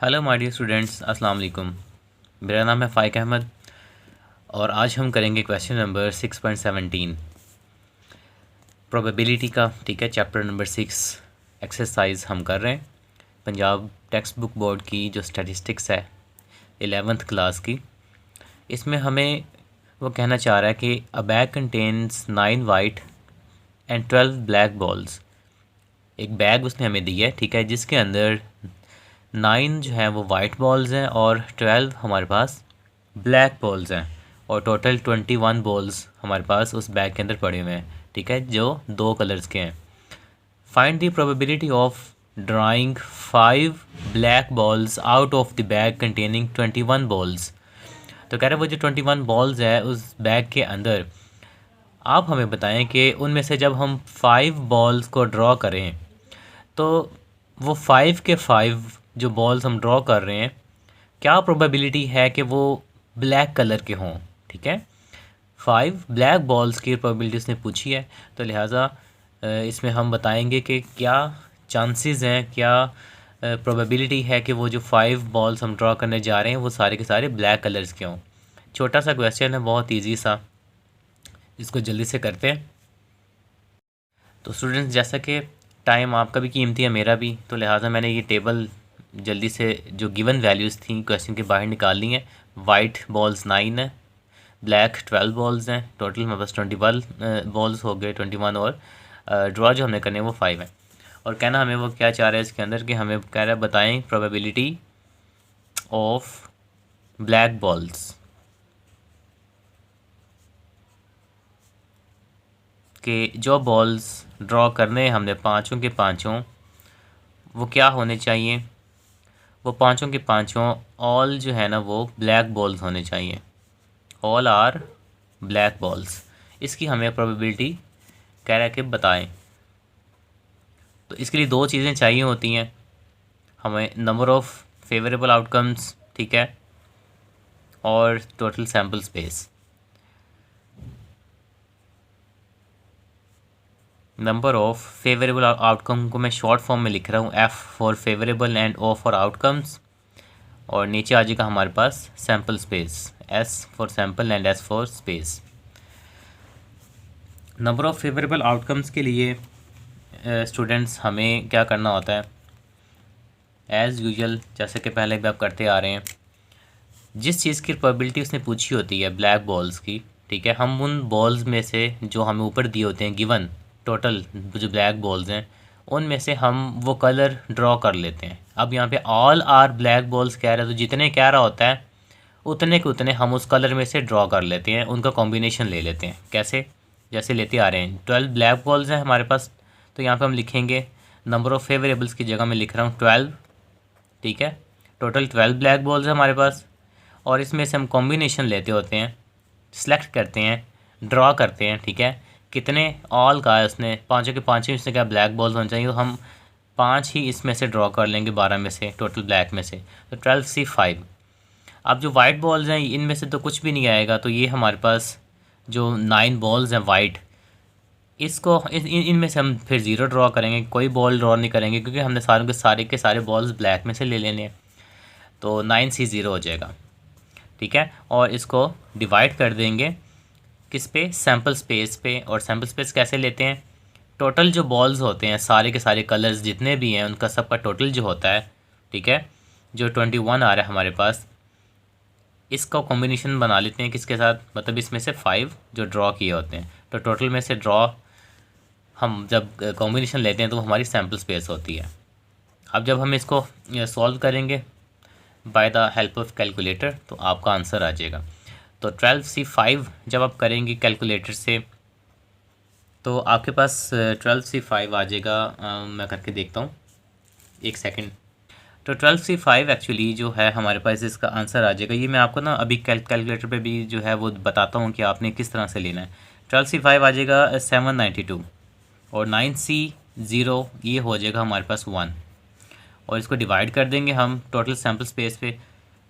Hello my dear students, अस्सलाम वालेकुम। मेरा नाम है फ़ाइक अहमद और आज हम करेंगे क्वेश्चन नंबर 6.17 प्रोबेबिलिटी का। ठीक है, चैप्टर नंबर 6 एक्सरसाइज हम कर रहे हैं। पंजाब टेक्स्ट बुक बोर्ड की जो स्टैटिस्टिक्स है 11th क्लास की, इसमें हमें वो कहना चाह रहा है कि अ bag contains 9 white and 12 black balls. एक बैग उसने हमें दी है, ठीक है, जिसके अंदर 9 जो है वो वाइट बॉल्स हैं और 12 हमारे पास ब्लैक बॉल्स हैं और टोटल 21 बॉल्स हमारे पास उस बैग के अंदर पड़े हुए हैं, ठीक है, जो दो कलर्स के हैं। Find the probability of drawing 5 black balls out of the bag containing 21 balls. तो कह रहे हैं वो जो 21 बॉल्स है उस बैग के अंदर, आप हमें बताएं कि उनमें से जब हम 5 बॉल्स को ड्रॉ करें तो वो 5 के 5 जो बॉल्स हम ड्रॉ कर रहे हैं, क्या प्रोबेबिलिटी है कि वो ब्लैक कलर के हों। ठीक है, 5 ब्लैक बॉल्स की प्रोबेबिलिटी उसने पूछी है, तो लिहाजा इसमें हम बताएंगे कि क्या चांसेस हैं, क्या प्रोबेबिलिटी है कि वो जो 5 बॉल्स हम ड्रॉ करने जा रहे हैं वो सारे के सारे ब्लैक कलर्स के हों। छोटा सा क्वेश्चन है, बहुत ईजी सा, इसको जल्दी से करते हैं। तो स्टूडेंट्स, जैसा कि टाइम आपका भी कीमती है, मेरा भी, तो लिहाजा मैंने ये टेबल जल्दी से जो गिवन वैल्यूज़ थी क्वेश्चन के बाहर निकाल ली हैं। वाइट बॉल्स 9 है, ब्लैक 12 बॉल्स हैं, टोटल हमारे पास 21 बॉल्स हो गए, 21, और ड्रॉ जो हमने करने वो 5 है। और कहना हमें वो क्या चाह रहा है इसके अंदर कि हमें कह रहा है बताएं प्रोबेबिलिटी ऑफ ब्लैक बॉल्स के जो बॉल्स ड्रॉ करने हैं हमने पाँचों के पाँचों, वो क्या होने चाहिए। वो पाँचों के पाँचों ऑल जो है ना वो ब्लैक बॉल्स होने चाहिए, ऑल आर ब्लैक बॉल्स। इसकी हमें प्रोबेबिलिटी कह रहा है कि बताएं। तो इसके लिए दो चीज़ें चाहिए होती हैं हमें, नंबर ऑफ़ फेवरेबल आउटकम्स, ठीक है, और total sample space. Number of favourable outcome को मैं शॉर्ट फॉर्म में लिख रहा हूँ, F for favourable and O for outcomes, और नीचे आ जाएगा हमारे पास sample space, S for sample and S for space. Number of favourable outcomes के लिए स्टूडेंट्स हमें क्या करना होता है, एज़ यूजुअल जैसे कि पहले भी आप करते आ रहे हैं, जिस चीज़ की प्रोबेबिलिटी उसने पूछी होती है ब्लैक बॉल्स की, ठीक है, हम उन बॉल्स में से जो हमें ऊपर दिए होते हैं गिवन टोटल जो ब्लैक बॉल्स हैं, उनमें से हम वो कलर ड्रॉ कर लेते हैं। अब यहाँ पे ऑल आर ब्लैक बॉल्स कह रहा है, तो जितने कह रहा होता है उतने के उतने हम उस कलर में से ड्रॉ कर लेते हैं, उनका कॉम्बिनेशन ले लेते हैं। कैसे, जैसे लेते आ रहे हैं 12 ब्लैक बॉल्स हैं हमारे पास, तो यहाँ पे हम लिखेंगे नंबर ऑफ़ फेवरेबल्स की जगह मैं लिख रहा हूँ 12, ठीक है, टोटल 12 ब्लैक बॉल्स है हमारे पास, और इसमें से हम कॉम्बिनेशन लेते होते हैं, सेलेक्ट करते हैं, ड्रॉ करते हैं, ठीक है, कितने ऑल का है उसने, पाँचों के पाँचों इसने क्या ब्लैक बॉल्स होने चाहिए, तो हम 5 ही इसमें से ड्रॉ कर लेंगे 12 में से, टोटल ब्लैक में से, तो 12C5। अब जो वाइट बॉल्स हैं इनमें से तो कुछ भी नहीं आएगा, तो ये हमारे पास जो 9 बॉल्स हैं वाइट, इसको इनमें से हम फिर ज़ीरो ड्रॉ करेंगे, कोई बॉल ड्रॉ नहीं करेंगे क्योंकि हमने सारे के सारे बॉल्स ब्लैक में से ले लेने हैं, तो 9C0 हो जाएगा, ठीक है। और इसको डिवाइड कर देंगे किस पे, सैम्पल स्पेस पे। और सैम्पल स्पेस कैसे लेते हैं, टोटल जो बॉल्स होते हैं सारे के सारे कलर्स जितने भी हैं उनका सबका टोटल जो होता है, ठीक है, जो 21 आ रहा है हमारे पास, इसका कॉम्बिनेशन बना लेते हैं किसके साथ, मतलब इसमें से 5 जो ड्रॉ किए होते हैं, तो टोटल में से ड्रॉ हम जब कॉम्बिनेशन लेते हैं तो हमारी सैम्पल स्पेस होती है। अब जब हम इसको सॉल्व करेंगे by the help of calculator, तो आपका आंसर आ जाएगा। तो 12C5 जब आप करेंगे कैलकुलेटर से, तो आपके पास 12C5 आ जाएगा। मैं करके देखता हूँ, एक सेकंड। तो 12C5 एक्चुअली जो है हमारे पास इसका आंसर आ जाएगा। ये मैं आपको ना अभी कैलकुलेटर पे भी जो है वो बताता हूँ कि आपने किस तरह से लेना है। 12C5 आ जाएगा 792, और 9C0 ये हो जाएगा हमारे पास 1, और इसको डिवाइड कर देंगे हम टोटल सैम्पल स्पेस पे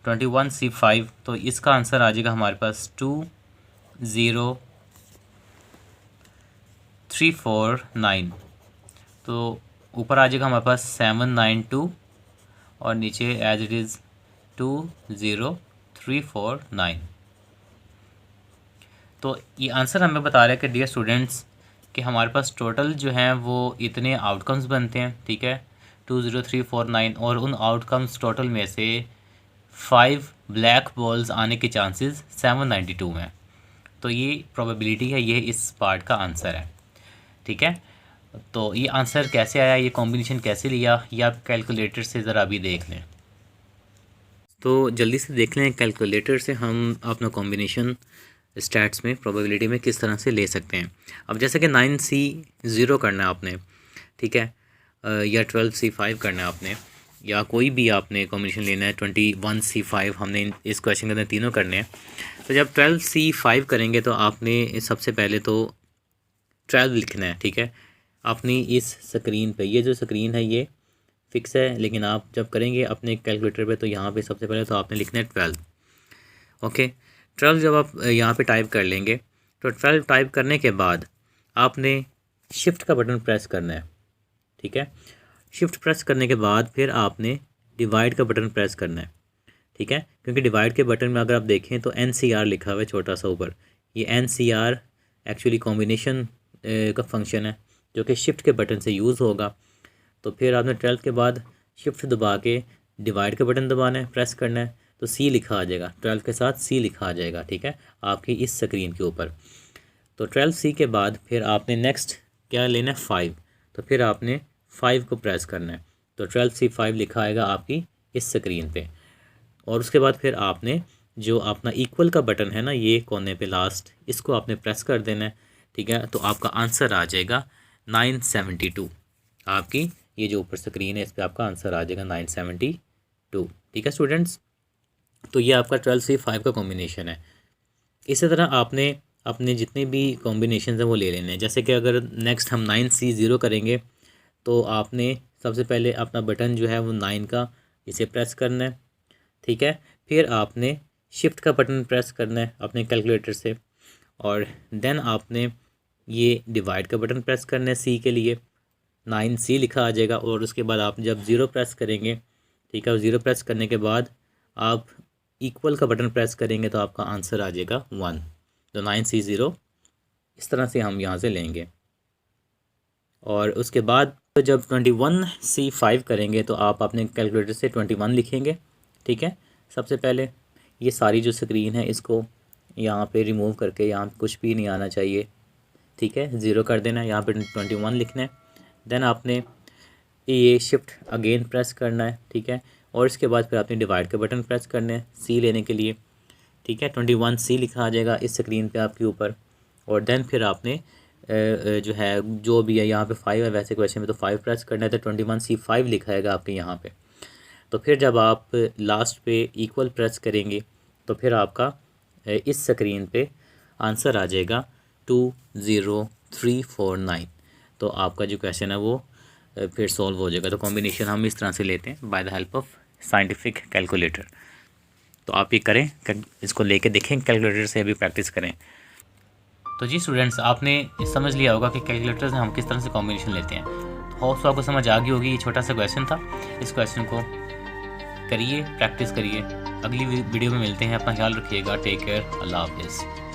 21C5, तो इसका आंसर आ जाएगा हमारे पास 20349। तो ऊपर आ जाएगा हमारे पास 792, और नीचे एज इट इज़ 20349। तो ये आंसर हमें बता रहा है कि डियर स्टूडेंट्स कि हमारे पास टोटल जो हैं वो इतने आउटकम्स बनते हैं, ठीक है, 20349, और उन आउटकम्स टोटल में से 5 ब्लैक बॉल्स आने के चांसेस 792 हैं। तो ये प्रोबेबिलिटी है, ये इस पार्ट का आंसर है, ठीक है। तो ये आंसर कैसे आया, ये कॉम्बिनेशन कैसे लिया, ये आप कैलकुलेटर से ज़रा अभी देख लें। तो जल्दी से देख लें कैलकुलेटर से हम अपना कॉम्बिनेशन स्टैट्स में प्रोबेबिलिटी में किस तरह से ले सकते हैं। अब जैसे कि 9C0 करना है आपने, ठीक है, या 12C5 करना है आपने, या कोई भी आपने कॉम्बिनेशन लेना है, 21C5, हमने इस क्वेश्चन के अंदर तीनों करने हैं। तो जब 12C5 करेंगे तो आपने सबसे पहले तो 12 लिखना है, ठीक है, अपनी इस स्क्रीन पे। ये जो स्क्रीन है ये फिक्स है, लेकिन आप जब करेंगे अपने कैलकुलेटर पे तो यहाँ पे सबसे पहले तो आपने लिखना है 12। ओके, 12 जब आप यहाँ पे टाइप कर लेंगे तो 12 टाइप करने के बाद आपने शिफ्ट का बटन प्रेस करना है, ठीक है। शिफ्ट प्रेस करने के बाद फिर आपने डिवाइड का बटन प्रेस करना है, ठीक है, क्योंकि डिवाइड के बटन में अगर आप देखें तो NCR लिखा हुआ है छोटा सा ऊपर। ये NCR एक्चुअली कॉम्बिनेशन का फंक्शन है जो कि शिफ्ट के बटन से यूज़ होगा। तो फिर आपने 12 के बाद शिफ्ट दबा के डिवाइड का बटन दबाना है, प्रेस करना है, तो C लिखा आ जाएगा, 12 के साथ C लिखा आ जाएगा, ठीक है, आपकी इस स्क्रीन के ऊपर। तो 12C के बाद फिर आपने नेक्स्ट क्या लेना है, 5। तो फिर आपने 5 को प्रेस करना है, तो 12C5 लिखा आएगा आपकी इस स्क्रीन पे। और उसके बाद फिर आपने जो अपना इक्वल का बटन है ना, ये कोने पे लास्ट, इसको आपने प्रेस कर देना है, ठीक है। तो आपका आंसर आ जाएगा 972। आपकी ये जो ऊपर स्क्रीन है इस पर आपका आंसर आ जाएगा 972, ठीक है स्टूडेंट्स। तो ये आपका 12C5 का कॉम्बिनेशन है। इसी तरह आपने अपने जितने भी कॉम्बिनेशन हैं वो ले लेने हैं। जैसे कि अगर नेक्स्ट हम 9C0 करेंगे तो आपने सबसे पहले अपना बटन जो है वो 9 का इसे प्रेस करना है, ठीक है। फिर आपने शिफ्ट का बटन प्रेस करना है अपने कैलकुलेटर से, और देन आपने ये डिवाइड का बटन प्रेस करना है C के लिए, 9C लिखा आ जाएगा। और उसके बाद आप जब 0 प्रेस करेंगे, ठीक है, और 0 प्रेस करने के बाद आप इक्वल का बटन प्रेस करेंगे तो आपका आंसर आ जाएगा 1। तो 9C0 इस तरह से हम यहाँ से लेंगे। और उसके बाद तो जब 21C5 करेंगे तो आप अपने कैलकुलेटर से 21 लिखेंगे, ठीक है। सबसे पहले ये सारी जो स्क्रीन है इसको यहाँ पे रिमूव करके यहाँ कुछ भी नहीं आना चाहिए, ठीक है, 0 कर देना है, यहाँ पे 21 लिखना है। देन आपने ये शिफ्ट अगेन प्रेस करना है, ठीक है, और इसके बाद फिर आपने डिवाइड का बटन प्रेस करना है C लेने के लिए, ठीक है। 21C लिखा आ जाएगा इस स्क्रीन पे आपके ऊपर। और देन फिर आपने जो है जो भी है यहाँ पे 5 है, वैसे क्वेश्चन में तो 5 प्रेस करना है, तो 21C5 लिखा आएगा आपके यहाँ पे। तो फिर जब आप लास्ट पे इक्वल प्रेस करेंगे तो फिर आपका इस स्क्रीन पे आंसर आ जाएगा 20349। तो आपका जो क्वेश्चन है वो फिर सॉल्व हो जाएगा। तो कॉम्बिनेशन हम इस तरह से लेते हैं by the help of scientific calculator. तो आप ये करें, इसको लेके देखें, कैलकुलेटर से अभी प्रैक्टिस करें। तो जी स्टूडेंट्स, आपने समझ लिया होगा कि कैलकुलेटर से हम किस तरह से कॉम्बिनेशन लेते हैं। तो होप आपको समझ आ गई होगी। ये छोटा सा क्वेश्चन था, इस क्वेश्चन को करिए, प्रैक्टिस करिए। अगली वीडियो में मिलते हैं, अपना ख्याल रखिएगा। टेक केयर, अल्लाह हाफिज़।